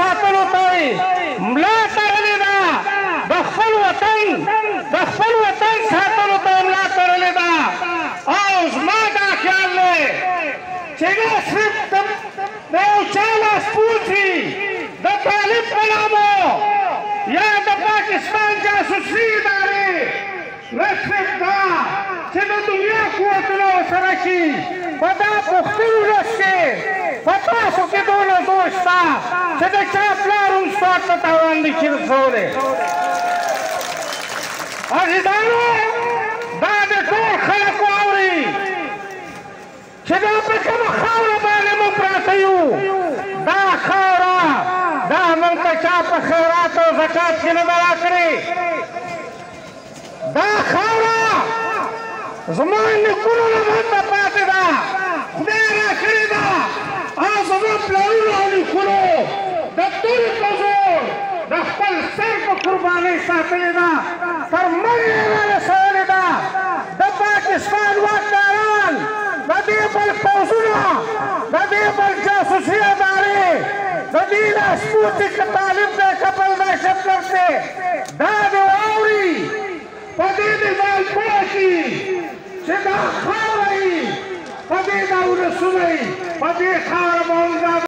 ساتلو ته ملا تړلې ده د خپل وطن ساتلو ته ملا تړلې ده او زما دا خیال دی چې نه صرف د یو چا لاس پوڅي د طالب په نامو یا د پاکستان جاسوسي ادارې نه صرف دا چې د دنیا قوتونه ورسره شي په دا پښتون ولس کې په تاسو کې دونه زور شته چې د چا پلار هم سوات ته تاوان نه شي رسولی عزیزانو دا د ټول خلک واوري چې دا په کومه خاوره باندې موږ پراته یو دا خاوره دا موږ ته چا په خیرات او زکات کې نه ده راکړې دا خاوره زما نیکونو نه ماته پاتې ده خدای راکړې ده او زما پلرونو او نیکونو د تورې په زور د خپل سر په قربانۍ ساتلې ده تر مرګ یې رارسولې ده د پاکستان واکداران د دې بل پوځونه د دې بل جاسوسي ادارې د دې لاس پوڅي که طالب دی که بل دهشتګرد دی دا دې واوري په دې دې ځان پوه شي چې دا خاوره یي په دې دا ولسونه یي په دې خاوره به